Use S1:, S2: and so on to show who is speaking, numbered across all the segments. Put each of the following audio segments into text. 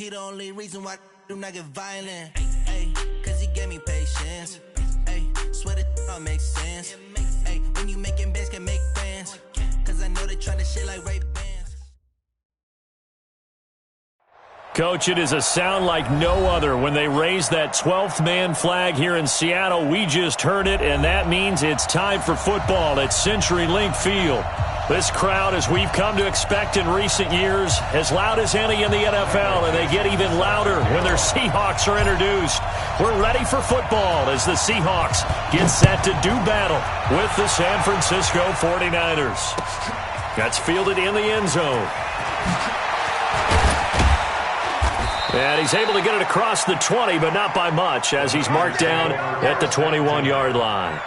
S1: he the only reason why I do not get violent. Ay, cause he gave me patience. Ay, swear that don't make sense. Ay, when you making bands can make friends. Cause I know they tryna shit like Ray Bans.
S2: Coach, it is a sound like no other when they raise that 12th man flag here in Seattle. We just heard it, and that means it's time for football at CenturyLink Field. This crowd, as we've come to expect in recent years, as loud as any in the NFL, and they get even louder when their Seahawks are introduced. We're ready for football as the Seahawks get set to do battle with the San Francisco 49ers. That's fielded in the end zone. And he's able to get it across the 20, but not by much, as he's marked down at the 21-yard line.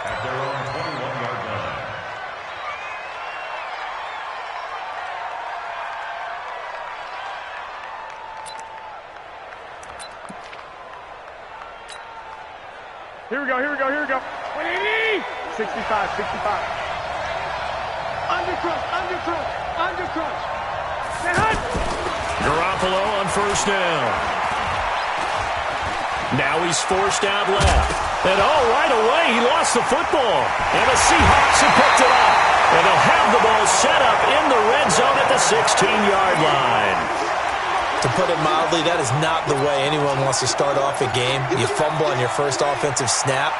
S3: Here we go. 180! 65. Under crunch.
S2: Garoppolo on first down. Now he's forced out left. And right away he lost the football. And the Seahawks have picked it up. And they'll have the ball set up in the red zone at the 16-yard line.
S4: To put it mildly, that is not the way anyone wants to start off a game. You fumble on your first offensive snap.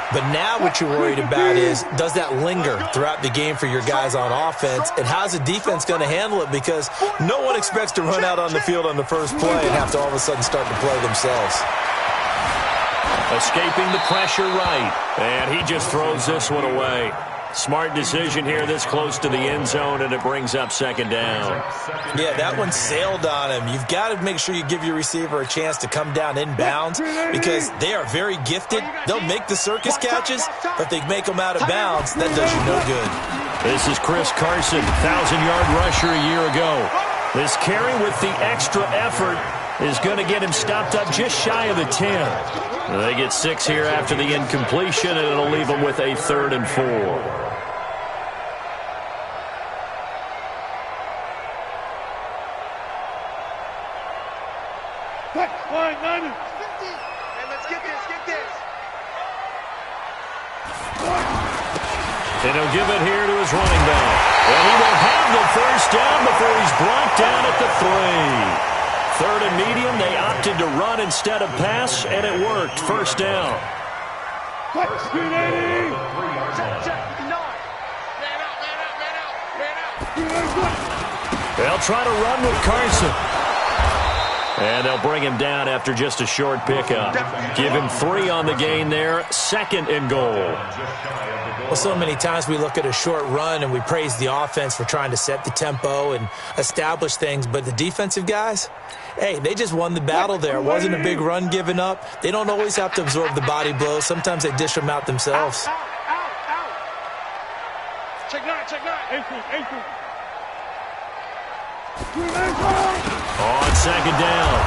S4: But now what you're worried about is, does that linger throughout the game for your guys on offense? And how's the defense going to handle it? Because no one expects to run out on the field on the first play and have to all of a sudden start to play themselves.
S2: Escaping the pressure right. And he just throws this one away. Smart decision here this close to the end zone, and it brings up second down.
S4: Yeah, that one sailed on him. You've got to make sure you give your receiver a chance to come down inbounds because they are very gifted. They'll make the circus catches, but if they make them out of bounds, that does you no good.
S2: This is Chris Carson, 1,000-yard rusher a year ago. This carry with the extra effort is going to get him stopped up just shy of the 10. They get 6 here after the incompletion, and it'll leave them with a 3rd and 4. And he'll give it here to his running back. And he will have the first down before he's brought down at the 3. 3rd and medium, they opted to run instead of pass, and it worked. First down. They'll try to run with Carson. And they'll bring him down after just a short pickup. Give him 3 on the gain there. 2nd and goal.
S4: Well, so many times we look at a short run and we praise the offense for trying to set the tempo and establish things. But the defensive guys, hey, they just won the battle there. It wasn't a big run given up. They don't always have to absorb the body blows. Sometimes they dish them out themselves.
S3: Check 9. 18.
S2: On 2nd down,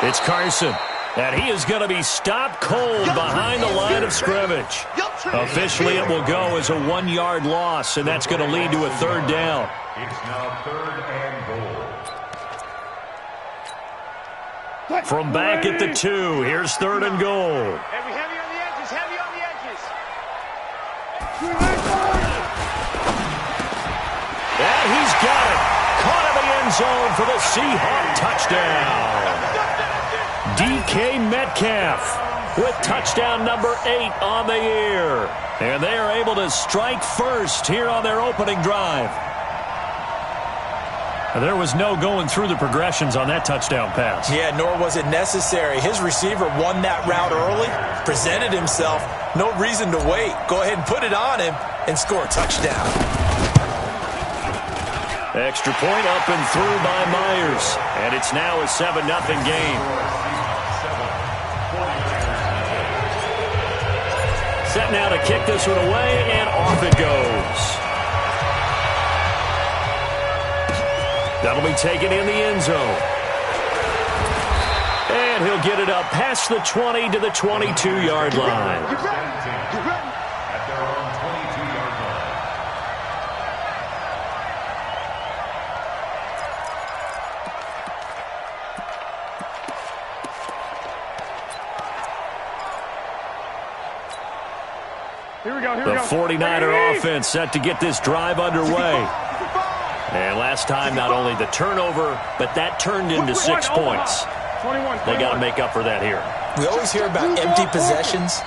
S2: it's Carson. And he is going to be stopped cold behind the line of scrimmage. Officially, it will go as a 1-yard loss, and that's going to lead to a 3rd down.
S5: It's now 3rd and goal.
S2: From back at the 2, here's 3rd and goal.
S3: Heavy on the edges.
S2: And he's got it. Caught in the end zone for the Seahawk touchdown. DK Metcalf with touchdown number 8 on the year. And they are able to strike first here on their opening drive. There was no going through the progressions on that touchdown pass.
S4: Yeah, nor was it necessary. His receiver won that route early, presented himself. No reason to wait. Go ahead and put it on him and score a touchdown.
S2: Extra point up and through by Myers. And it's now a 7-0 game. Set now to kick this one away, and off it goes. That'll be taken in the end zone. And he'll get it up past the 20 to the 22-yard line.
S5: At their own 22-yard line.
S2: The 49er offense set to get this drive underway. And last time, not only the turnover, but that turned into 6 points. They got to make up for that here.
S4: We always hear about empty possessions,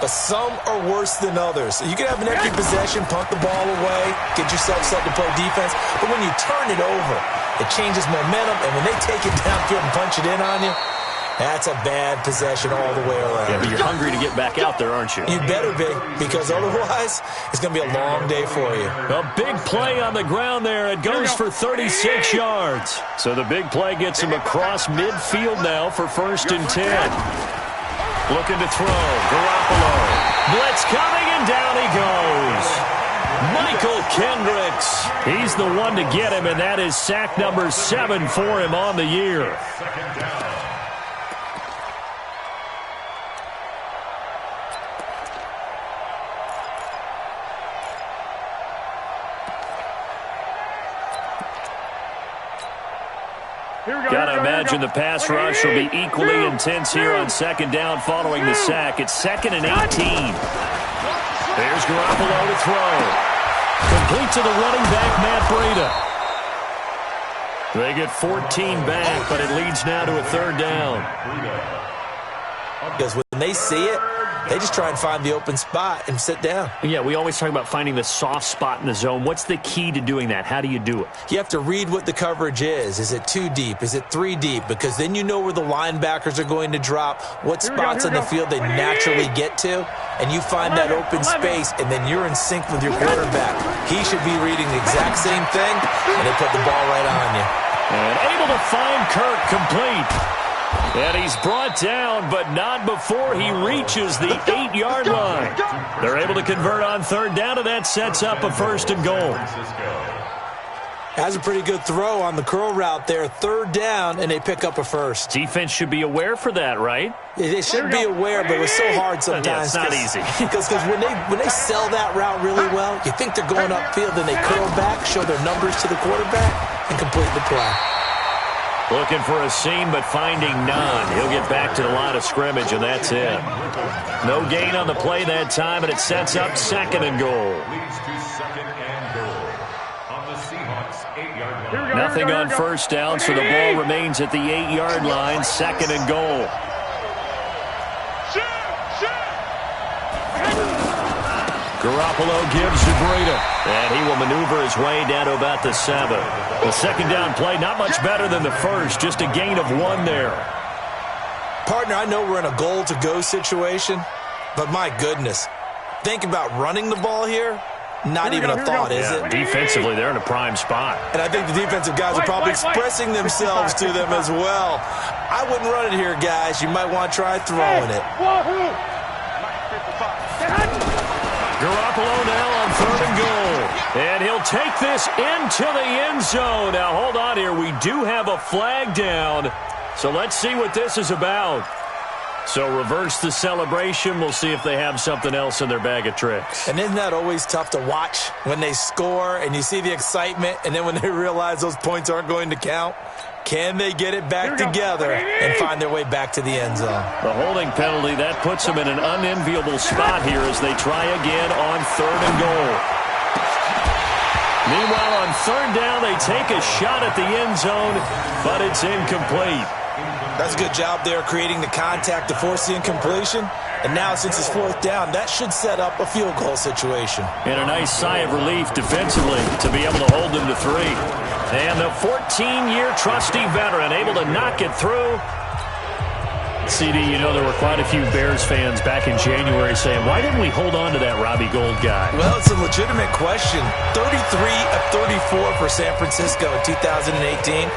S4: but some are worse than others. So you can have an empty possession, punt the ball away, get yourself set to play defense, but when you turn it over, it changes momentum, and when they take it downfield and punch it in on you, that's a bad possession all the way around.
S2: Yeah, but you're hungry to get back out there, aren't you?
S4: You better be, because otherwise, it's going to be a long day for you.
S2: A big play on the ground there. It goes for 36 yards. So the big play gets him across midfield now for 1st and 10. Looking to throw. Garoppolo. Blitz coming, and down he goes. Michael Kendricks. He's the one to get him, and that is sack number 7 for him on the year. Got to imagine the pass rush will be equally intense here on 2nd down following the sack. It's 2nd and 18. There's Garoppolo to throw. Complete to the running back, Matt Breida. They get 14 back, but it leads now to a 3rd down.
S4: Because when they see it, they just try and find the open spot and sit down.
S2: Yeah, we always talk about finding the soft spot in the zone. What's the key to doing that? How do you do it?
S4: You have to read what the coverage is. Is it 2 deep? Is it 3 deep? Because then you know where the linebackers are going to drop, what spots on the field they naturally get to, and you find that open space, and then you're in sync with your quarterback. He should be reading the exact same thing, and they put the ball right on you.
S2: And able to find Kirk complete. And he's brought down, but not before he reaches the 8-yard line. They're able to convert on 3rd down, and that sets up a 1st and goal.
S4: Has a pretty good throw on the curl route there. 3rd down, and they pick up a 1st.
S2: Defense should be aware for that, right?
S4: They should be aware, but it's so hard sometimes.
S2: Yeah, it's not easy.
S4: Because when they sell that route really well, you think they're going upfield, and they curl back, show their numbers to the quarterback, and complete the play.
S2: Looking for a seam, but finding none. He'll get back to the line of scrimmage, and that's it. No gain on the play that time, and it sets up 2nd and goal.
S5: Leads to 2nd and goal on the Seahawks 8-yard line.
S2: Nothing on 1st down, so the ball remains at the 8-yard line, 2nd and goal. Garoppolo gives to Breida, and he will maneuver his way down to about the 7. The 2nd down play, not much better than the first, just a gain of 1 there.
S4: Partner, I know we're in a goal-to-go situation, but my goodness, think about running the ball here. Not even a thought, is it?
S2: Defensively, they're in a prime spot.
S4: And I think the defensive guys are probably expressing themselves to them as well. I wouldn't run it here, guys. You might want to try throwing it.
S2: Garoppolo now on 3rd and goal. And he'll take this into the end zone. Now, hold on here. We do have a flag down. So let's see what this is about. So reverse the celebration. We'll see if they have something else in their bag of tricks.
S4: And isn't that always tough to watch when they score and you see the excitement, and then when they realize those points aren't going to count? Can they get it back together and find their way back to the end zone?
S2: The holding penalty, that puts them in an unenviable spot here as they try again on 3rd and goal. Meanwhile, on 3rd down, they take a shot at the end zone, but it's incomplete.
S4: That's a good job there creating the contact to force the incompletion. And now, since it's 4th down, that should set up a field goal situation.
S2: And a nice sigh of relief defensively to be able to hold them to 3. And the 14-year trusty veteran able to knock it through. CD, you know there were quite a few Bears fans back in January saying, why didn't we hold on to that Robbie Gould guy?
S4: Well, it's a legitimate question. 33 of 34 for San Francisco in 2018.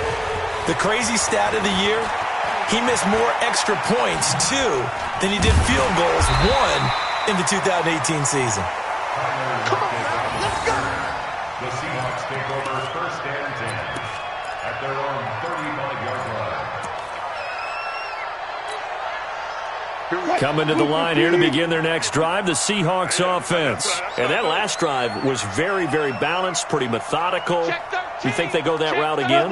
S4: The crazy stat of the year, he missed more extra points, 2, than he did field goals, 1, in the 2018 season.
S5: Come on, let's go! The Seahawks take over 1st and 10 at their own 35-yard line.
S2: Coming to the line here to begin their next drive, the Seahawks offense. And that last drive was very, very balanced, pretty methodical. You think they go that route again?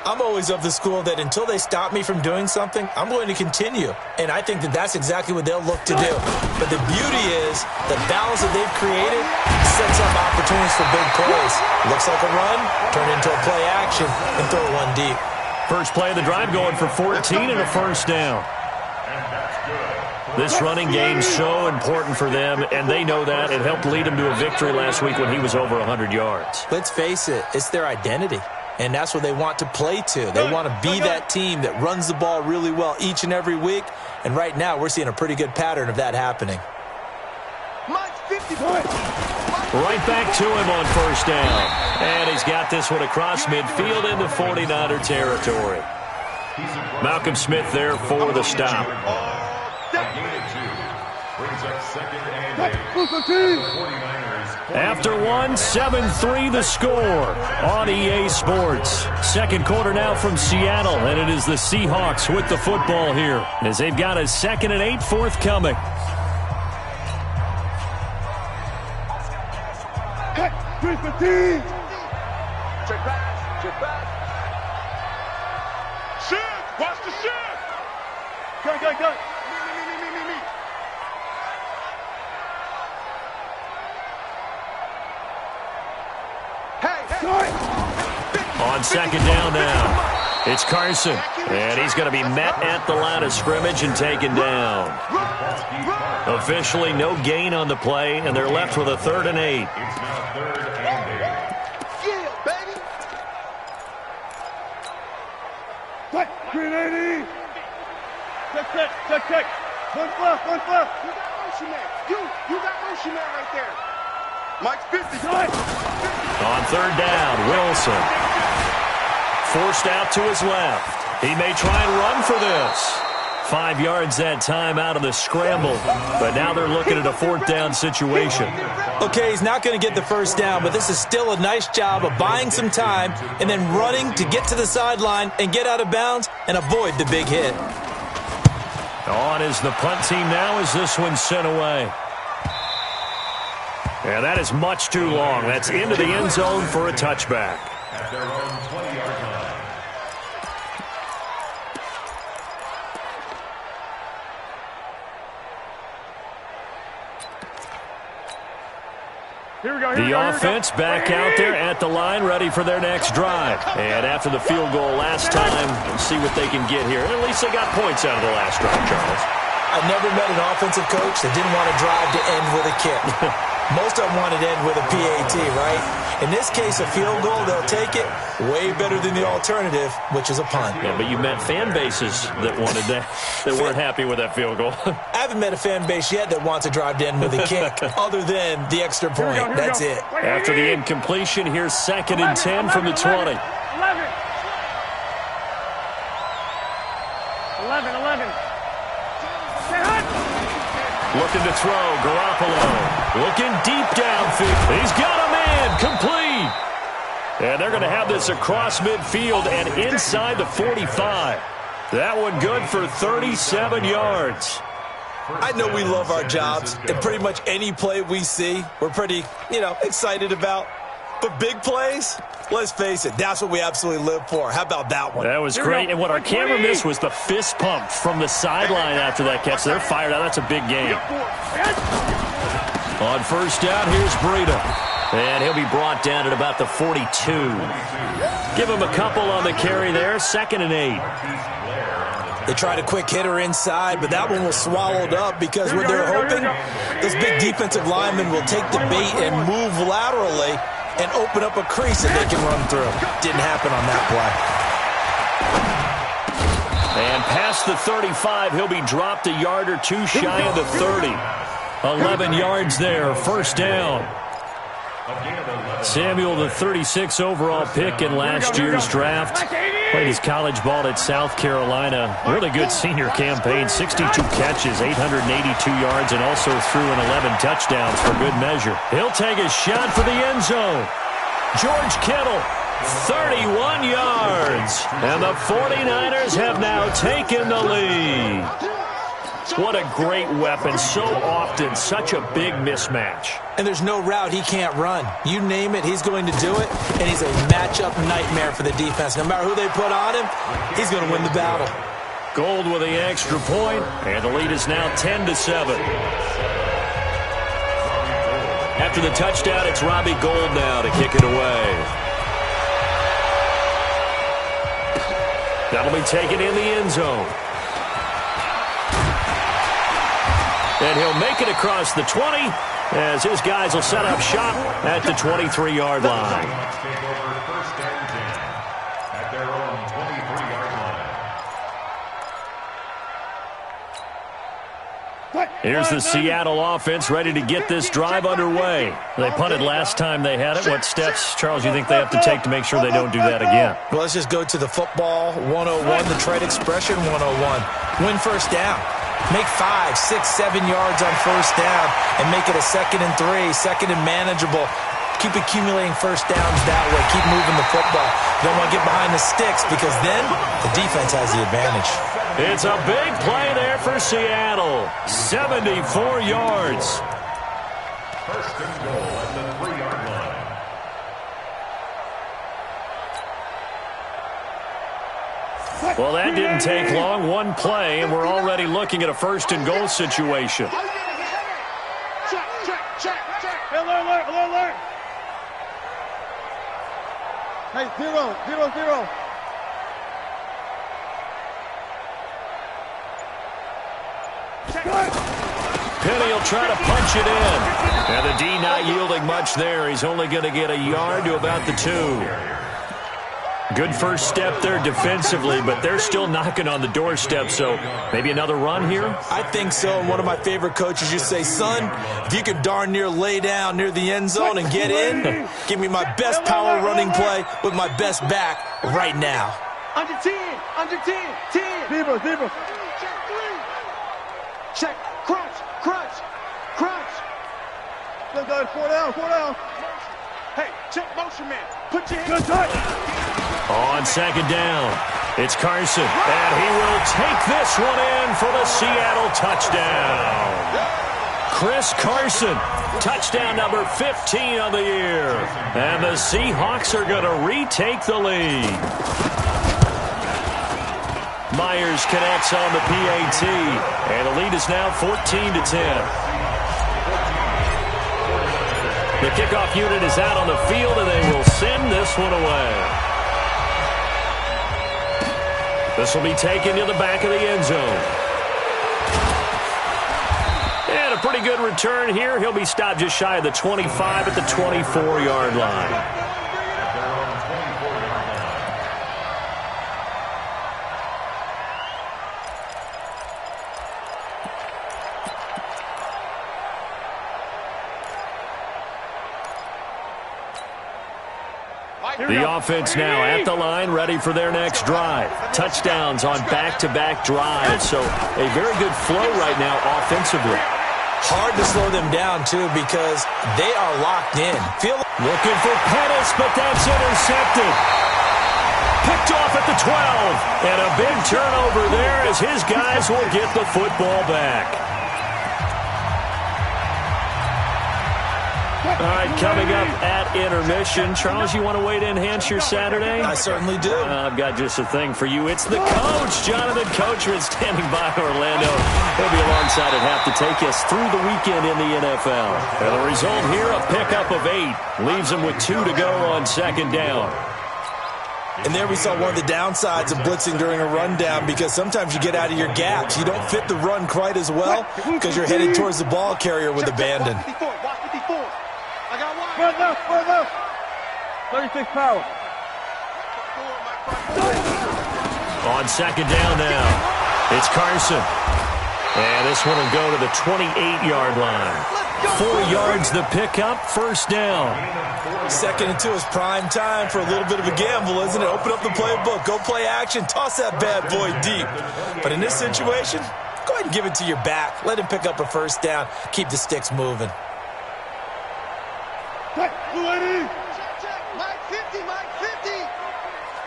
S4: I'm always of the school that until they stop me from doing something, I'm going to continue. And I think that that's exactly what they'll look to do. But the beauty is the balance that they've created sets up opportunities for big plays. Looks like a run, turn into a play action, and throw one deep.
S2: First play of the drive going for 14 and a first down. This running game's so important for them, and they know that. It helped lead them to a victory last week when he was over 100 yards.
S4: Let's face it, it's their identity. And that's what they want to play to. They want to be that team that runs the ball really well each and every week. And right now, we're seeing a pretty good pattern of that happening.
S2: Right back to him on first down. And he's got this one across midfield into 49er territory. Malcolm Smith there for the stop. After one, 7-3 the score on EA Sports. Second quarter now from Seattle, and it is the Seahawks with the football here as they've got a 2nd and 8 forthcoming.
S3: Check back. Shoot! Watch the shoot! Go. Me.
S2: On second down now, it's Carson, and he's going to be met at the line of scrimmage and taken down. Officially no gain on the play, and they're left with a 3rd and 8.
S3: Green 80. Check. One left. You got motion man. You got motion man right there. Mike's 50.
S2: On 3rd down, Wilson. Forced out to his left. He may try and run for this. 5 yards that time out of the scramble, but now they're looking at a 4th down situation.
S4: Okay, he's not going to get the first down, but this is still a nice job of buying some time and then running to get to the sideline and get out of bounds and avoid the big hit.
S2: On is the punt team now as this one's sent away. Yeah, that is much too long. That's into the end zone for a touchback.
S5: At their own 20-yard line.
S2: The offense back out there at the line, ready for their next drive. And after the field goal last time, we'll see what they can get here. At least they got points out of the last drive, Charles.
S4: I've never met an offensive coach that didn't want to drive to end with a kick. Most of them wanted to end with a PAT, right? In this case, a field goal, they'll take it. Way better than the alternative, which is a punt.
S2: Yeah, but you met fan bases that wanted that, that weren't happy with that field goal.
S4: I haven't met a fan base yet that wants to drive to end with a kick, other than the extra point. That's it.
S2: After the incompletion, here's 2nd and 10 from the 20.
S3: 11.
S2: Looking to throw, Garoppolo. Looking deep downfield. He's got a man, complete. And they're going to have this across midfield and inside the 45. That one good for 37 yards.
S4: I know we love our jobs, and pretty much any play we see, we're pretty, excited about. But big plays, let's face it, that's what we absolutely live for. How about that one?
S2: That was great. And what our camera missed was the fist pump from the sideline after that catch. They're fired out. That's a big game. On first down, here's Breida. And he'll be brought down at about the 42. Give him a couple on the carry there. 2nd and 8.
S4: They tried a quick hitter inside, but that one was swallowed up because what they're hoping, those big defensive linemen will take the bait and move laterally and open up a crease that they can run through. Didn't happen on that play.
S2: And past the 35, he'll be dropped a yard or two shy of the 30. 11 yards there, first down. Samuel, the 36 overall pick in last year's draft. Played his college ball at South Carolina. Really good senior campaign. 62 catches, 882 yards, and also threw in 11 touchdowns for good measure. He'll take a shot for the end zone. George Kittle, 31 yards. And the 49ers have now taken the lead. What a great weapon. So often, such a big mismatch.
S4: And there's no route he can't run. You name it, he's going to do it, and he's a matchup nightmare for the defense. No matter who they put on him, he's going to win the battle.
S2: Gold with the extra point, and the lead is now 10-7. After the touchdown, it's Robbie Gould now to kick it away. That'll be taken in the end zone. And he'll make it across the 20 as his guys will set up shop at the 23-yard line.
S5: Take over first and 10 at their own 23-yard line.
S2: Here's the Seattle offense ready to get this drive underway. They punted last time they had it. What steps, Charles, you think they have to take to make sure they don't do that again?
S4: Well, let's just go to the football 101, the trade expression 101. Win first down. Make 5, 6, 7 yards on first down and make it a 2nd and 3, 2nd and manageable. Keep accumulating first downs that way. Keep moving the football. You don't want to get behind the sticks because then the defense has the advantage.
S2: It's a big play there for Seattle. 74 yards.
S5: First and goal at the 3-yard line.
S2: Well, that didn't take long. One play, and we're already looking at a first and goal situation.
S3: Check. Alert. Hey, 0.
S2: Penny will try to punch it in. And the D not yielding much there. He's only going to get a yard to about the 2. Good first step there defensively, but they're still knocking on the doorstep, so maybe another run here?
S4: I think so, and one of my favorite coaches used to say, son, if you can darn near lay down near the end zone and get in, give me my best power running play with my best back right now.
S3: Under 10. 10. Zero. Check. Crunch. Good, 4 down. Hey, check motion man. Put your hands up.
S2: On second down, it's Carson, and he will take this one in for the Seattle touchdown. Chris Carson, touchdown number 15 of the year. And the Seahawks are going to retake the lead. Myers connects on the PAT, and the lead is now 14-10. The kickoff unit is out on the field, and they will send this one away. This will be taken to the back of the end zone. And a pretty good return here. He'll be stopped just shy of the 25 at the 24-yard line. The offense now at the line, ready for their next drive. Touchdowns on back-to-back drives, so a very good flow right now offensively.
S4: Hard to slow them down, too, because they are locked in.
S2: Looking for Pettis, but that's intercepted. Picked off at the 12, and a big turnover there as his guys will get the football back. All right, coming up at intermission. Charles, you want to wait to enhance your Saturday?
S4: I certainly do.
S2: I've got just a thing for you. It's the coach, Jonathan Coachman, standing by Orlando. He'll be alongside at half to take us through the weekend in the NFL. And the result here, a pickup of 8. Leaves them with 2 to go on second down.
S4: And there we saw one of the downsides of blitzing during a rundown because sometimes you get out of your gaps. You don't fit the run quite as well because you're headed towards the ball carrier with abandon.
S3: I got one. Further left. 36 power.
S2: On second down now, it's Carson. And this one will go to the 28-yard line. 4 yards the pickup, first down.
S4: 2nd and 2 is prime time for a little bit of a gamble, isn't it? Open up the playbook, go play action, toss that bad boy deep. But in this situation, go ahead and give it to your back. Let him pick up a first down. Keep the sticks moving.
S3: Check. Mike 50.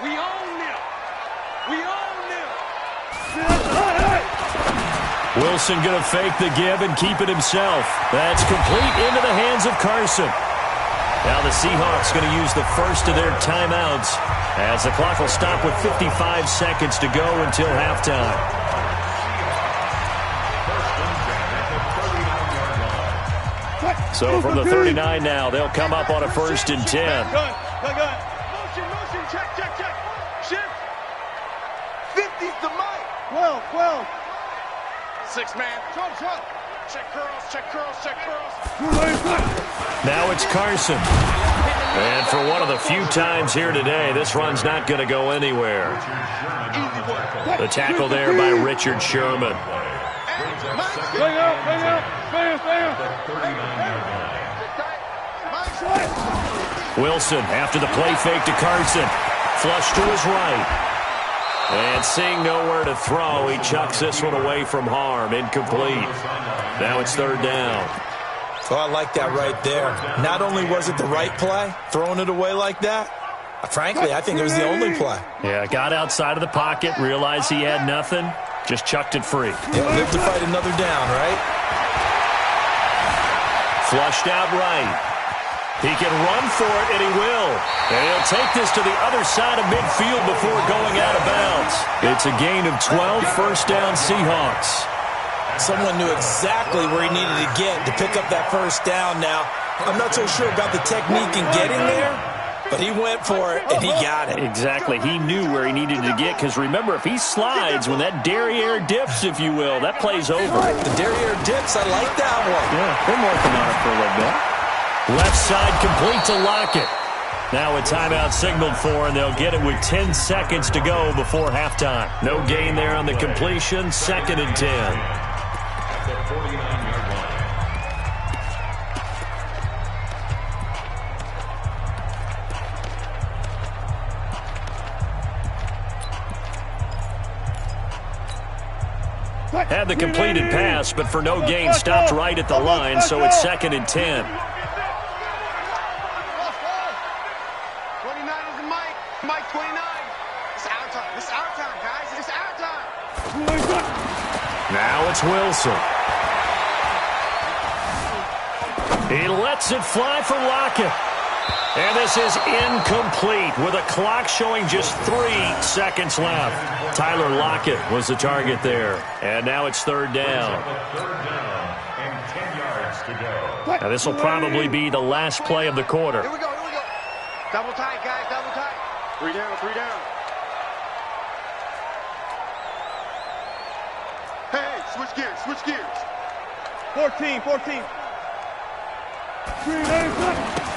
S3: We own them.
S2: Wilson going to fake the give and keep it himself. That's complete into the hands of Carson. Now the Seahawks going to use the first of their timeouts as the clock will stop with 55 seconds to go until halftime. So from the 39 now, they'll come up on a 1st and 10.
S3: Motion, check. Shift. 50's the mic. 12. 6 man. Check curls.
S2: Now it's Carson. And for one of the few times here today, this run's not going to go anywhere. The tackle there by Richard Sherman. Wilson after the play fake to Carson. Flush to his right. And seeing nowhere to throw, he chucks this one away from harm. Incomplete. Now it's 3rd down.
S4: Oh, I like that right there. Not only was it the right play, throwing it away like that, frankly, I think it was the only play.
S2: Yeah, got outside of the pocket, realized he had nothing, just chucked it free.
S4: Yeah, live to fight another down, right?
S2: Flushed out right. He can run for it, and he will. And he'll take this to the other side of midfield before going out of bounds. It's a gain of 12, 1st down Seahawks.
S4: Someone knew exactly where he needed to get to pick up that 1st down now. I'm not so sure about the technique in getting there, but he went for it, and he got it.
S2: Exactly. He knew where he needed to get, because remember, if he slides, when that derriere dips, if you will, that play's over.
S4: The derriere dips, I like that one.
S2: Yeah, been working on it for a little bit. Left side complete to Lockett. Now a timeout signaled for, and they'll get it with 10 seconds to go before halftime. No gain there on the completion. 2nd and 10.
S5: At the 49-yard line.
S2: Had the completed pass, but for no gain, stopped right at the line, so it's 2nd and 10.
S3: 29 is the mic. Mic 29. It's our time. It's our time, guys. It's our time.
S2: Now it's Wilson. He lets it fly for Lockett. And this is incomplete with a clock showing just 3 seconds left. Tyler Lockett was the target there. And now it's 3rd down.
S5: 3rd down and 10 yards to go.
S2: Now this will probably be the last play of the quarter.
S3: Here we go. Double tight, guys. Double tight. 3 down. Hey, switch gears. 14.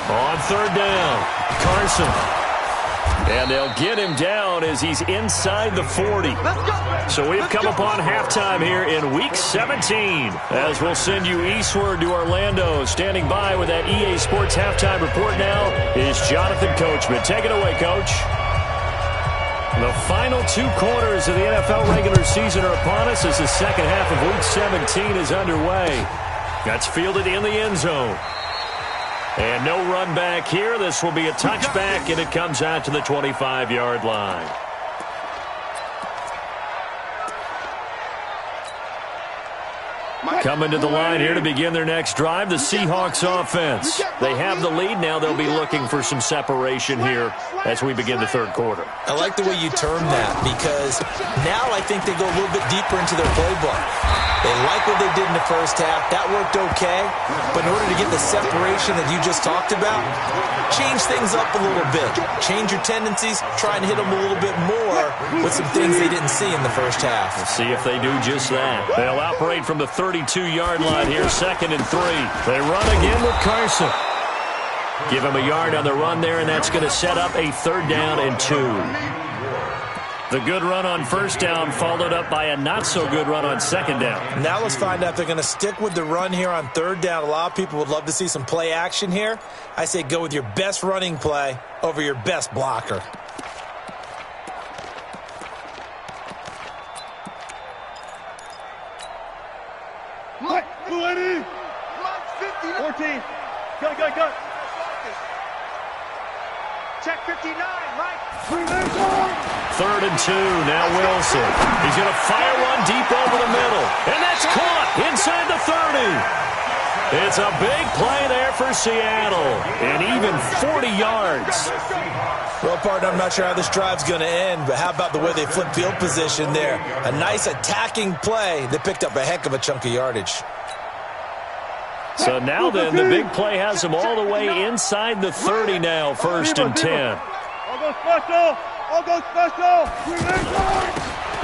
S2: On 3rd down, Carson. And they'll get him down as he's inside the 40. So we've come upon halftime here in Week 17. As we'll send you eastward to Orlando. Standing by with that EA Sports halftime report now is Jonathan Coachman. Take it away, Coach. The final 2 quarters of the NFL regular season are upon us as the second half of Week 17 is underway. That's fielded in the end zone. And no run back here. This will be a touchback, and it comes out to the 25-yard line. Coming to the line here to begin their next drive, the Seahawks offense. They have the lead. Now they'll be looking for some separation here as we begin the 3rd quarter.
S4: I like the way you term that, because now I think they go a little bit deeper into their playbook. They like what they did in the first half. That worked okay. But in order to get the separation that you just talked about, change things up a little bit. Change your tendencies. Try and hit them a little bit more with some things they didn't see in the first half.
S2: We'll see if they do just that. They'll operate from the 32-yard line here, 2nd and 3. They run again with Carson. Give him a yard on the run there, and that's going to set up a 3rd down and 2. The good run on 1st down followed up by a not-so-good run on 2nd down.
S4: Now let's find out if they're going to stick with the run here on 3rd down. A lot of people would love to see some play action here. I say go with your best running play over your best blocker.
S3: Mike, 20. Mike, 50. 14. Go. Check 59, Mike.
S2: 3rd and 2. Now Wilson. He's going to fire one deep over the middle. And that's caught inside the 30. It's a big play there for Seattle. And even 40 yards.
S4: Well, partner, I'm not sure how this drive's going to end, but how about the way they flip field position there? A nice attacking play that picked up a heck of a chunk of yardage.
S2: So now then, the big play has them all the way inside the 30 now, 1st and 10.
S3: I'll go special. I'll go special.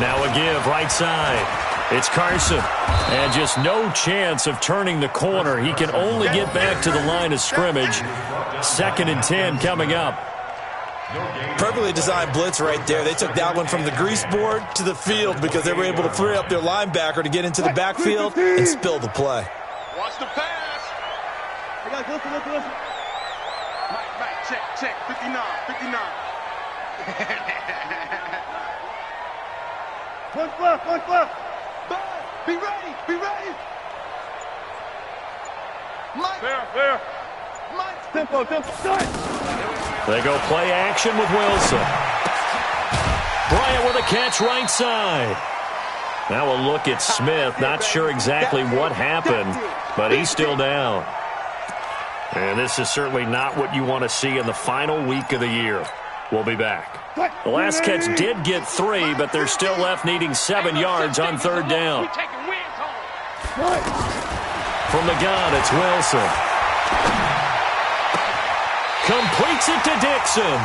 S2: Now a give right side. It's Carson. And just no chance of turning the corner. He can only get back to the line of scrimmage. 2nd and 10 coming up.
S4: Perfectly designed blitz right there. They took that one from the grease board to the field because they were able to free up their linebacker to get into the backfield and spill the play.
S3: Watch the pass. Hey guys, listen. Mike, check. 59. One flip. Be ready. Mike. Fair. Mike. Tempo.
S2: They go play action with Wilson. Bryant with a catch right side. Now a look at Smith. Not sure exactly what happened, but he's still down. And this is certainly not what you want to see in the final week of the year. We'll be back. The last catch did get 3, but they're still left needing 7 yards on 3rd down. From the gun, it's Wilson. Completes it to Dixon.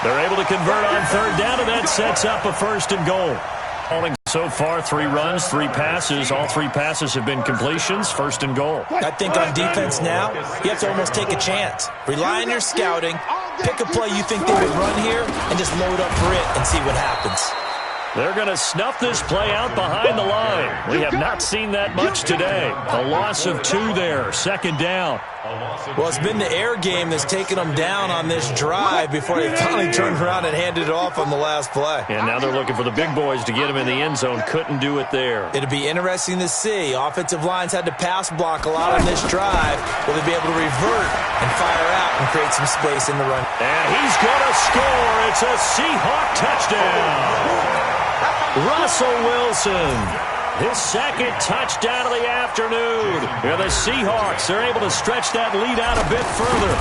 S2: They're able to convert on 3rd down, and that sets up a 1st and goal. So far, 3 runs, 3 passes. All 3 passes have been completions, 1st and goal.
S4: I think on defense now, you have to almost take a chance. Rely on your scouting, pick a play you think they would run here, and just load up for it and see what happens.
S2: They're going to snuff this play out behind the line. We have not seen that much today. A loss of 2 there, 2nd down.
S4: Well, it's been the air game that's taken them down on this drive before they finally turned around and handed it off on the last play.
S2: And now they're looking for the big boys to get them in the end zone. Couldn't do it there.
S4: It'll be interesting to see. Offensive lines had to pass block a lot on this drive. Will they be able to revert and fire out and create some space in the run?
S2: And he's going to score. It's a Seahawk touchdown. Russell Wilson, his 2nd touchdown of the afternoon. And the Seahawks are able to stretch that lead out a bit further.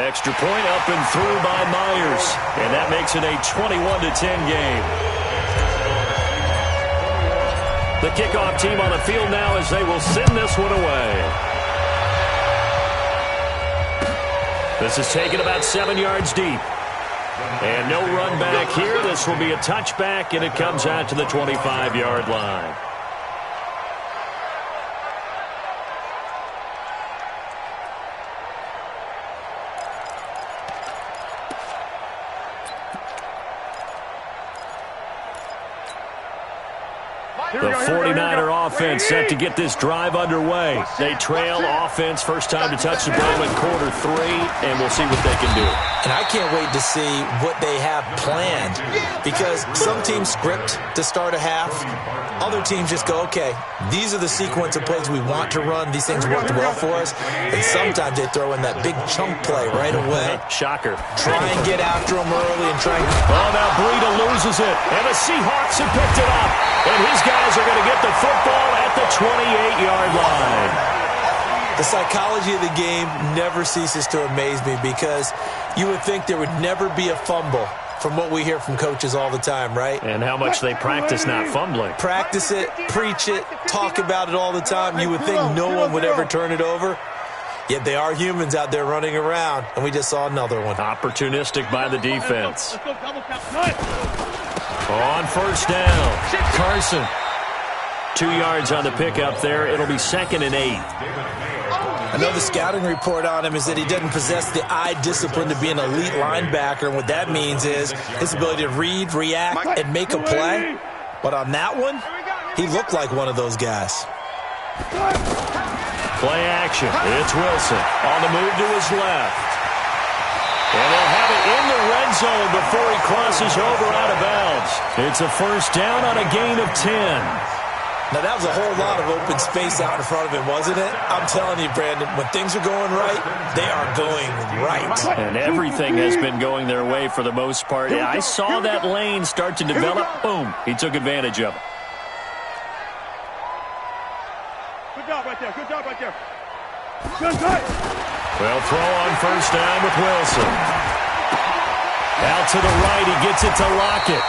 S2: Extra point up and through by Myers. And that makes it a 21-10 game. The kickoff team on the field now as they will send this one away. This is taken about 7 yards deep. And no run back here. This will be a touchback, and it comes out to the 25-yard line. The 49er offense set to get this drive underway. They trail offense, first time to touch the ball in quarter 3, and we'll see what they can do.
S4: And I can't wait to see what they have planned, because some teams script to start a half. Other teams just go, okay, these are the sequence of plays we want to run. These things worked well for us. And sometimes they throw in that big chunk play right away.
S2: Shocker.
S4: Try and get after them early and try and...
S2: Oh, now Breida loses it. And the Seahawks have picked it up. And his guys are going to get the football at the 28-yard line.
S4: The psychology of the game never ceases to amaze me, because you would think there would never be a fumble from what we hear from coaches all the time, right?
S2: And how much they practice not fumbling.
S4: Practice it, preach it, talk about it all the time. You would think no one would ever turn it over. Yet they are humans out there running around, and we just saw another one.
S2: Opportunistic by the defense. On 1st down, Carson. 2 yards on the pickup there. It'll be 2nd and 8.
S4: I know the scouting report on him is that he doesn't possess the eye discipline to be an elite linebacker, and what that means is his ability to read, react, and make a play. But on that one, he looked like one of those guys.
S2: Play action. It's Wilson on the move to his left. And they'll have it in the red zone before he crosses over out of bounds. It's a 1st down on a gain of 10.
S4: Now, that was a whole lot of open space out in front of him, wasn't it? I'm telling you, Brandon, when things are going right, they are going right.
S2: And everything has been going their way for the most part. I saw that lane start to develop. Boom. He took advantage of it.
S3: Good job right there. Good job right there. Good, good.
S2: Well, throw on first down with Wilson. Out to the right. He gets it to Lockett.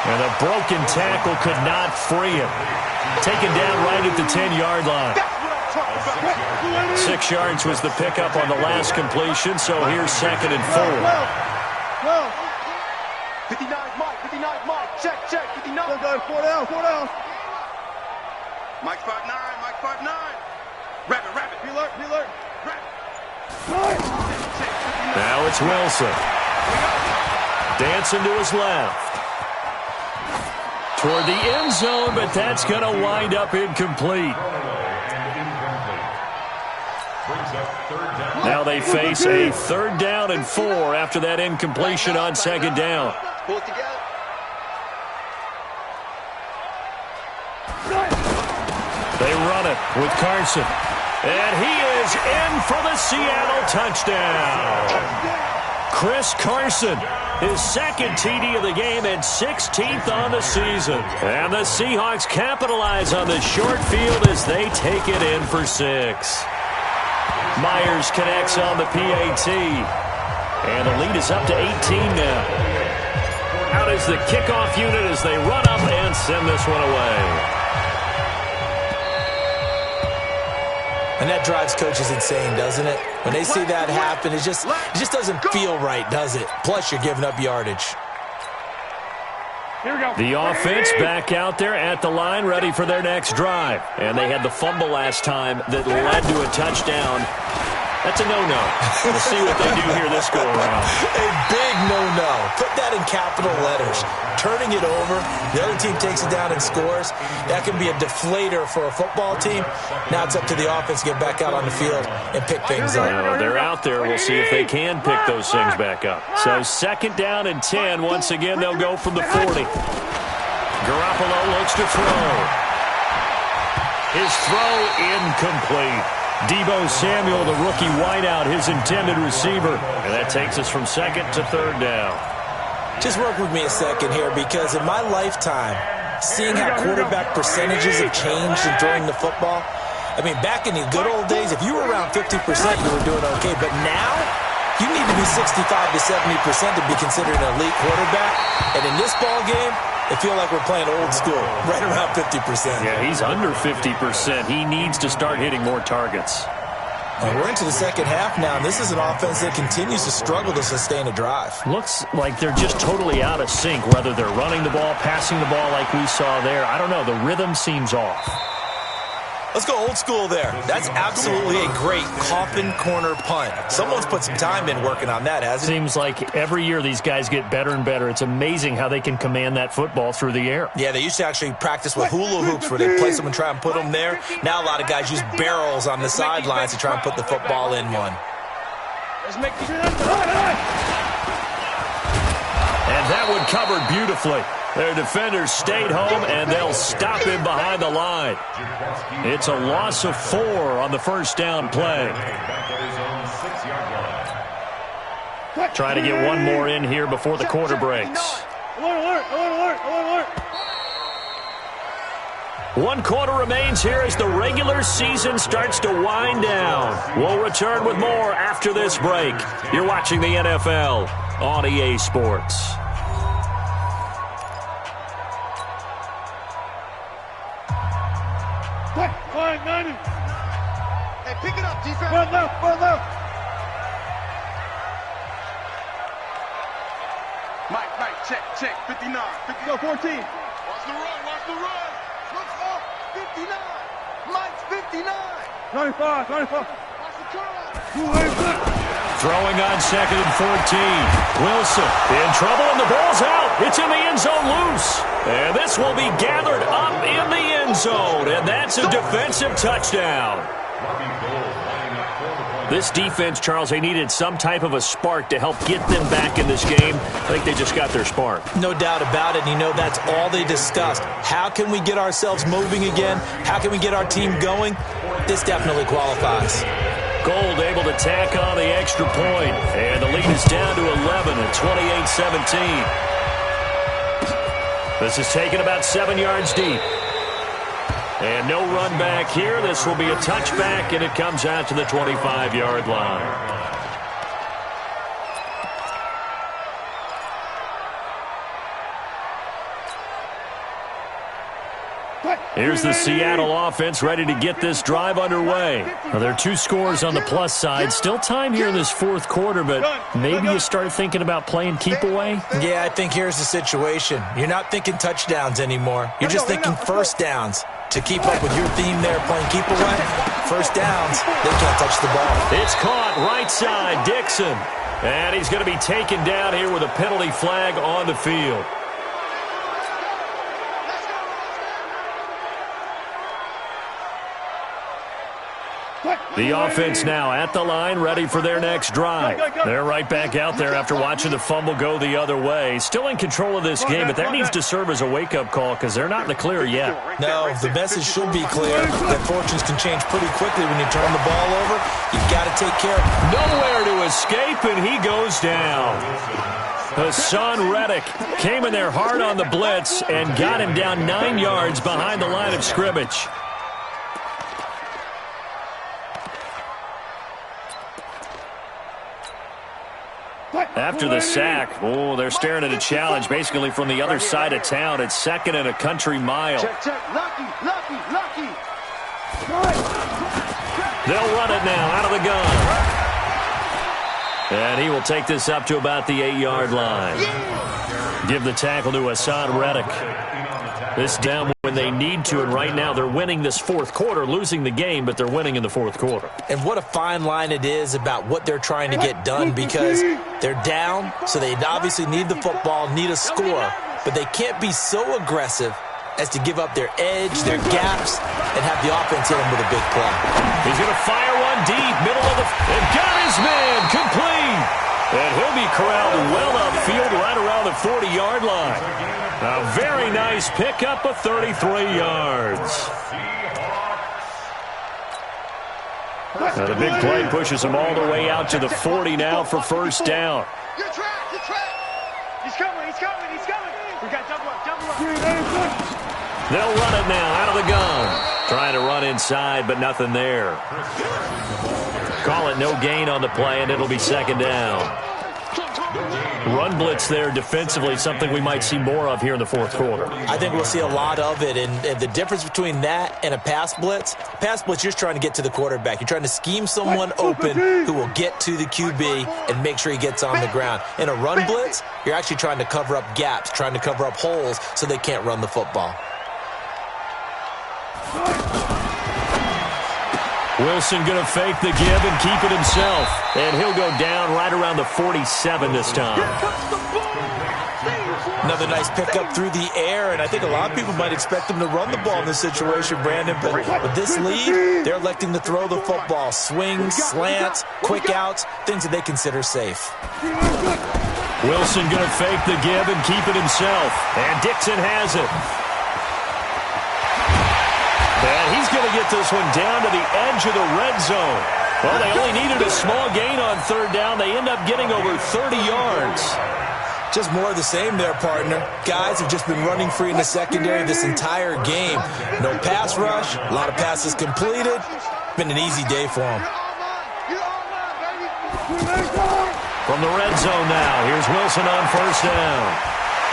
S2: And a broken tackle could not free him. Taken down right at the 10-yard line. 6 yards was the pickup on the last completion, so here's 2nd and 4.
S3: 59 Mike, 59 Mike. Check, 59. Four down. Mike 5'9", Mike 5'9". Rabbit. Be alert. Rabbit.
S2: Now it's Wilson. Dancing to his left. Toward the end zone, but that's going to wind up incomplete. Now they face a 3rd down and 4 after that incompletion on 2nd down. They run it with Carson. And he is in for the Seattle touchdown. Chris Carson, his 2nd TD of the game and 16th on the season. And the Seahawks capitalize on the short field as they take it in for 6. Myers connects on the PAT. And the lead is up to 18 now. Out is the kickoff unit as they run up and send this one away.
S4: And that drives coaches insane, doesn't it? When they see that happen, it just doesn't feel right, does it? Plus, you're giving up yardage.
S2: The offense back out there at the line, ready for their next drive. And they had the fumble last time that led to a touchdown. That's a no-no. We'll see what they do here this go-around.
S4: A big no-no. Put that in capital letters. Turning it over, the other team takes it down and scores. That can be a deflator for a football team. Now it's up to the offense to get back out on the field and pick things up.
S2: Well, they're out there. We'll see if they can pick those things back up. So 2nd down and 10. Once again, they'll go from the 40. Garoppolo looks to throw. His throw incomplete. Deebo Samuel, the rookie wideout, his intended receiver. And that takes us from 2nd to 3rd down.
S4: Just work with me a second here, because in my lifetime, seeing how quarterback percentages have changed in throwing the football, I mean, back in the good old days, if you were around 50%, you were doing okay. But now, you need to be 65 to 70% to be considered an elite quarterback. And in this ball game, it feels like we're playing old school, right around 50%.
S2: Yeah, he's under 50%. He needs to start hitting more targets.
S4: And we're into the 2nd half now, and this is an offense that continues to struggle to sustain a drive.
S2: Looks like they're just totally out of sync, whether they're running the ball, passing the ball like we saw there. I don't know. The rhythm seems off.
S4: Let's go old school there. That's absolutely a great coffin corner punt. Someone's put some time in working on that, hasn't it?
S2: Seems like every year these guys get better and better. It's amazing how they can command that football through the air.
S4: Yeah, they used to actually practice with hula hoops where they place them and try and put them there. Now a lot of guys use barrels on the sidelines to try and put the football in one.
S2: And that one covered beautifully. Their defenders stayed home, and they'll stop him behind the line. It's a loss of 4 on the first down play. Try to get one more in here before the quarter breaks.
S3: Alert.
S2: 1 quarter remains here as the regular season starts to wind down. We'll return with more after this break. You're watching the NFL on EA Sports.
S3: Hey, pick it up, defense. Run left. Mike, check. 59. 14. Watch the run. Looks up. 59. Mike's 59. 95. Watch the curl.
S2: Throwing on 2nd and 14. Wilson in trouble, and the ball's out. It's in the end zone loose. And this will be gathered up in the end zone, and that's a defensive touchdown. This defense, Charles, they needed some type of a spark to help get them back in this game. I think they just got their spark.
S4: No doubt about it. And that's all they discussed. How can we get ourselves moving again? How can we get our team going? This definitely qualifies.
S2: Gold able to tack on the extra point. And the lead is down to 11 at 28-17. This is taken about 7 yards deep. And no run back here. This will be a touchback, and it comes out to the 25-yard line. Here's the Seattle offense ready to get this drive underway. Now, there are 2 scores on the plus side. Still time here in this fourth quarter, but maybe you start thinking about playing keep away?
S4: Yeah, I think here's the situation. You're not thinking touchdowns anymore. You're just thinking first downs. To keep up with your theme there, playing keep away, first downs, they can't touch the ball.
S2: It's caught right side, Dixon. And he's going to be taken down here with a penalty flag on the field. The offense now at the line, ready for their next drive. They're right back out there after watching the fumble go the other way. Still in control of this game, but that needs to serve as a wake-up call because they're not in the clear yet.
S4: No, the message should be clear that fortunes can change pretty quickly when you turn the ball over. You've got to take care of it.
S2: Nowhere to escape, and he goes down. Hassan Reddick came in there hard on the blitz and got him down 9 yards behind the line of scrimmage. After the sack, they're staring at a challenge basically from the other side of town. It's 2nd and a country mile.
S3: Check. Lucky.
S2: They'll run it now out of the gun. And he will take this up to about the 8-yard line. Give the tackle to Hassan Reddick. This down when they need to, and right now they're winning this fourth quarter, losing the game, but they're winning in the fourth quarter.
S4: And what a fine line it is about what they're trying to get done, because they're down, so they obviously need the football, need a score, but they can't be so aggressive as to give up their edge, their gaps, and have the offense hit them with a big play.
S2: He's going to fire one deep, middle of the... and got his man, complete! And he'll be corralled well upfield right around the 40-yard line. A very nice pickup of 33 yards. Now the big play pushes him all the way out to the 40 now for first down.
S3: You're trapped. He's coming. We got double up.
S2: They'll run it now out of the gun. Trying to run inside, but nothing there. Call it no gain on the play, and it'll be 2nd down. Run blitz there defensively, something we might see more of here in the fourth quarter.
S4: I think we'll see a lot of it, and the difference between that and a pass blitz, you're just trying to get to the quarterback. You're trying to scheme someone open who will get to the QB and make sure he gets on the ground. In a run blitz, you're actually trying to cover up gaps, trying to cover up holes so they can't run the football.
S2: Wilson going to fake the give and keep it himself. And he'll go down right around the 47 this time.
S4: Another nice pickup through the air, and I think a lot of people might expect them to run the ball in this situation, Brandon. But with this lead, they're electing to throw the football. Swings, slants, quick outs, things that they consider safe.
S2: Wilson going to fake the give and keep it himself. And Dixon has it. And he's going to get this one down to the edge of the red zone. Well, they only needed a small gain on 3rd down. They end up getting over 30 yards.
S4: Just more of the same there, partner. Guys have just been running free in the secondary this entire game. No pass rush, a lot of passes completed. Been an easy day for them.
S2: From the red zone now, here's Wilson on 1st down.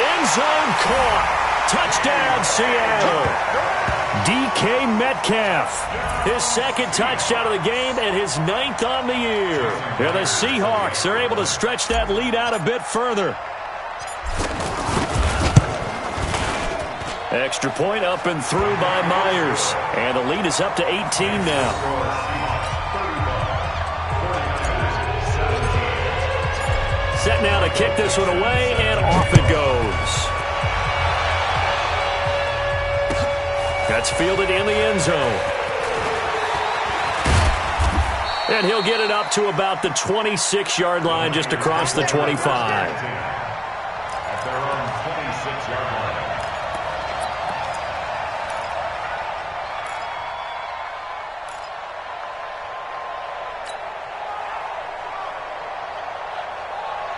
S2: End zone caught. Touchdown, Seattle. DK Metcalf, his 2nd touchdown of the game and his 9th on the year. Yeah, the Seahawks are able to stretch that lead out a bit further. Extra point up and through by Myers. And the lead is up to 18 now. Set now to kick this one away, and off it goes. That's fielded in the end zone. And he'll get it up to about the 26-yard line, just across the 25.
S5: At their own 26-yard line.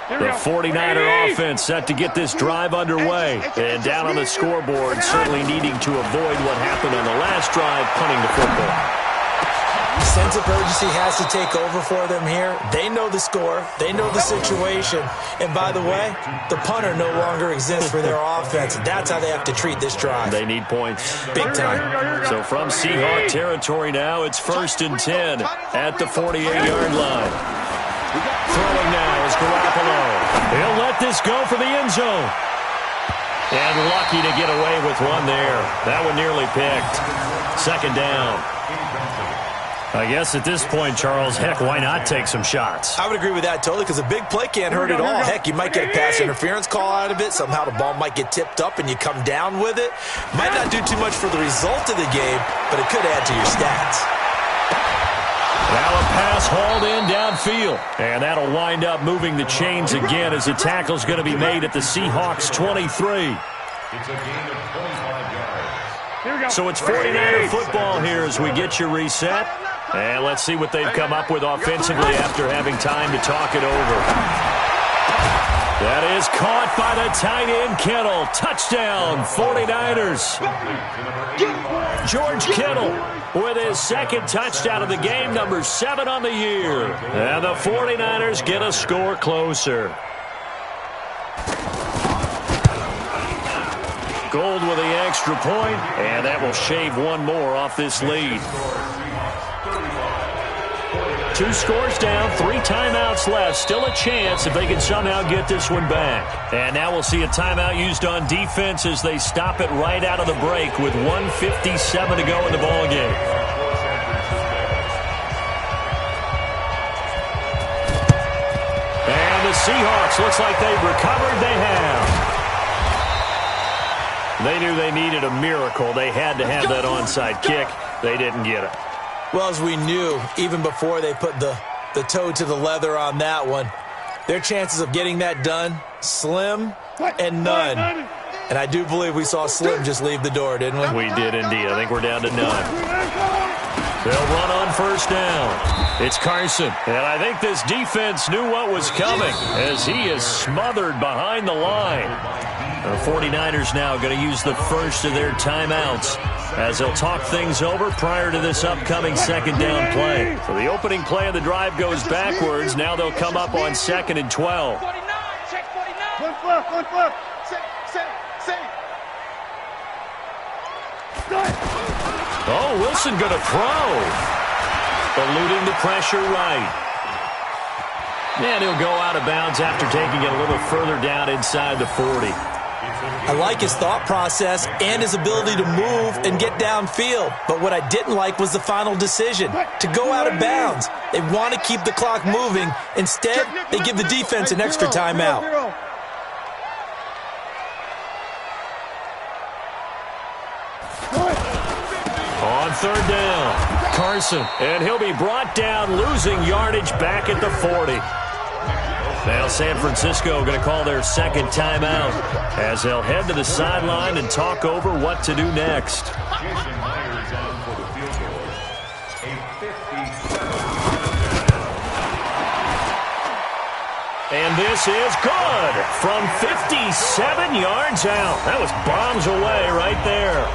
S2: The 49er offense set to get this drive underway. And down on the scoreboard, certainly needing to avoid what happened on the last drive, punting the football.
S4: Sense of urgency has to take over for them here. They know the score. They know the situation. And by the way, the punter no longer exists for their offense. That's how they have to treat this drive.
S2: They need points.
S4: Big time.
S2: So from Seahawk territory now, it's 1st and 10 at the 48-yard line. Throwing now is Garoppolo. He'll let this go for the end zone. And lucky to get away with one there. That one nearly picked. 2nd down. I guess at this point, Charles, heck, why not take some shots?
S4: I would agree with that totally, because a big play can't hurt at all. Heck, you might get a pass interference call out of it. Somehow the ball might get tipped up and you come down with it. Might not do too much for the result of the game, but it could add to your stats.
S2: Now a pass hauled in downfield. And that'll wind up moving the chains again as the tackle's going to be made at the Seahawks 23.
S5: It's a gain of 25 yards.
S2: So it's 49er football here as we get you reset. And let's see what they've come up with offensively after having time to talk it over. That is caught by the tight end, Kittle. Touchdown, 49ers. George Kittle with his 2nd touchdown of the game, number 7 on the year. And the 49ers get a score closer. Gold with the extra point, and that will shave one more off this lead. 2 scores down, 3 timeouts left. Still a chance if they can somehow get this one back. And now we'll see a timeout used on defense as they stop it right out of the break with 1:57 to go in the ballgame. And the Seahawks, looks like they've recovered. They have. They knew they needed a miracle. They had to have that onside kick. They didn't get it.
S4: Well, as we knew, even before they put the toe to the leather on that one, their chances of getting that done, slim and none. And I do believe we saw Slim just leave the door, didn't we?
S2: We did indeed. I think we're down to none. They'll run on 1st down. It's Carson. And I think this defense knew what was coming as he is smothered behind the line. The 49ers now going to use the first of their timeouts as they'll talk things over prior to this upcoming 2nd down play. So the opening play of the drive goes backwards. Now they'll come up on 2nd and 12.
S3: 49, check 49. 1 foot.
S2: Oh, Wilson going to throw. Eluding the pressure right. And he'll go out of bounds after taking it a little further down inside the 40.
S4: I like his thought process and his ability to move and get downfield. But what I didn't like was the final decision, to go out of bounds. They want to keep the clock moving. Instead, they give the defense an extra timeout.
S2: On 3rd down, Carson. And he'll be brought down, losing yardage back at the 40. Now San Francisco going to call their 2nd timeout as they'll head to the sideline and talk over what to do next.
S5: Jason Myers on for the field goal. A 57.
S2: And this is good from 57 yards out. That was bombs away right there.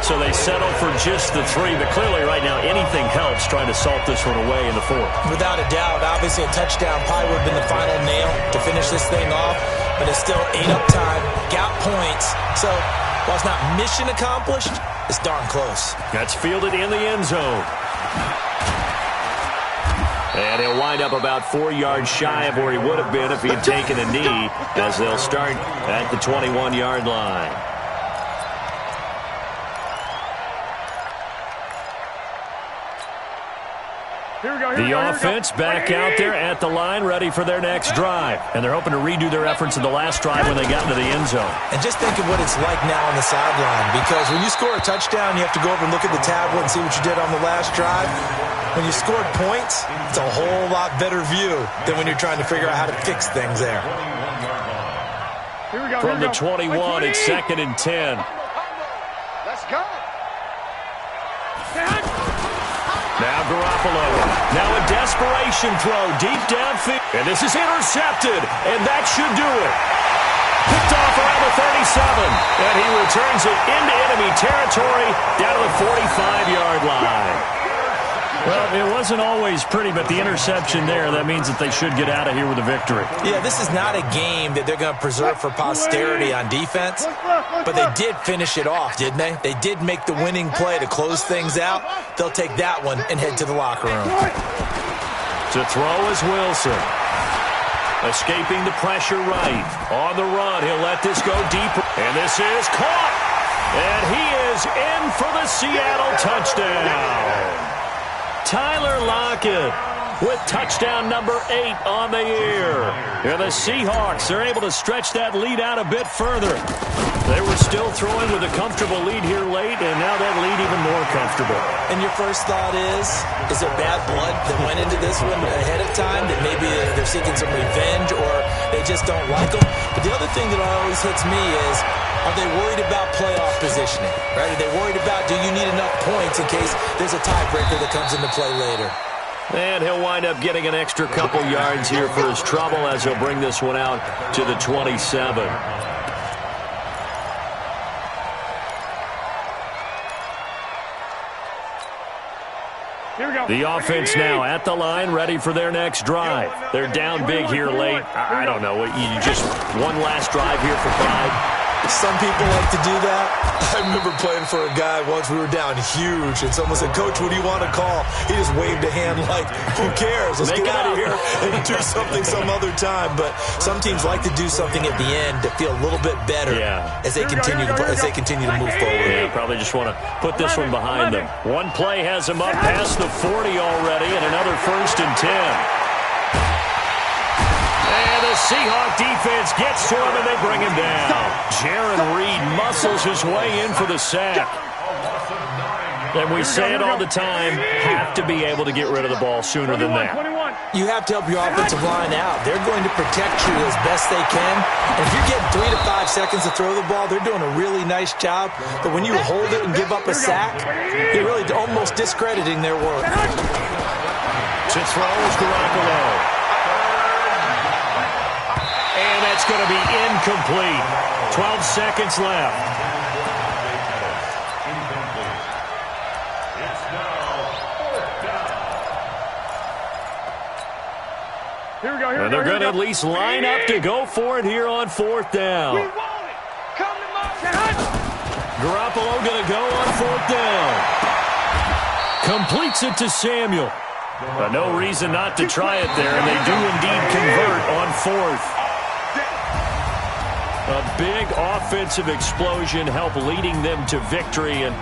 S2: So they settle for just the 3, but clearly right now anything helps trying to salt this one away in the 4th.
S4: Without a doubt, obviously a touchdown probably would have been the final nail to finish this thing off, but it's still ate up time, got points. So while it's not mission accomplished, it's darn close.
S2: That's fielded in the end zone. And he'll wind up about 4 yards shy of where he would have been if he had taken a knee, as they'll start at the 21-yard line. The offense back out there at the line, ready for their next drive. And they're hoping to redo their efforts in the last drive when they got into the end zone.
S4: And just think of what it's like now on the sideline, because when you score a touchdown, you have to go over and look at the tablet and see what you did on the last drive. When you scored points, it's a whole lot better view than when you're trying to figure out how to fix things there.
S2: From the 21, it's 2nd and 10.
S3: Let's go.
S2: Now Garoppolo. Now a desperation throw deep downfield. And this is intercepted. And that should do it. Picked off around the 37. And he returns it into enemy territory down to the 45-yard line. Well, it wasn't always pretty, but the interception there, that means that they should get out of here with a victory.
S4: Yeah, this is not a game that they're going to preserve for posterity on defense, but they did finish it off, didn't they? They did make the winning play to close things out. They'll take that one and head to the locker room.
S2: To throw is Wilson. Escaping the pressure right. On the run, he'll let this go deeper. And this is caught. And he is in for the Seattle touchdown. Tyler Lockett with touchdown number 8 on the year. And the Seahawks are able to stretch that lead out a bit further. They were still throwing with a comfortable lead here late, and now that lead even more comfortable.
S4: And your first thought is there bad blood that went into this one ahead of time, that maybe they're seeking some revenge or they just don't like them? But the other thing that always hits me is, are they worried about playoff positioning? Right? Are they worried about, do you need enough points in case there's a tiebreaker that comes into play later?
S2: And he'll wind up getting an extra couple yards here for his trouble as he'll bring this one out to the 27.
S3: Here we go.
S2: The offense now at the line, ready for their next drive. They're down big here late. I don't know. You just one last drive here for pride.
S4: Some people like to do that. I remember playing for a guy once. We were down huge, and someone said, "Coach, what do you want to call?" He just waved a hand like, "Who cares? Let's get out of here and do something some other time." But some teams like to do something at the end to feel a little bit better as they continue to move forward.
S2: Yeah, probably just want to put this one behind them. One play has them up past the 40 already, and another 1st and 10. The Seahawk defense gets to him, and they bring him down. Jaron Reed muscles his way in for the sack. And we say it all the time, have to be able to get rid of the ball sooner than that.
S4: You have to help your offensive line out. They're going to protect you as best they can. And if you're getting 3 to 5 seconds to throw the ball, they're doing a really nice job. But when you hold it and give up a sack, you're really almost discrediting their work.
S2: To throw is Garoppolo. And that's going to be incomplete. 12 seconds left. And they're going to at least line up to go for it here on 4th down. Garoppolo going to go on 4th down. Completes it to Samuel. No reason not to try it there, and they do indeed convert on 4th. A big offensive explosion helped leading them to victory, and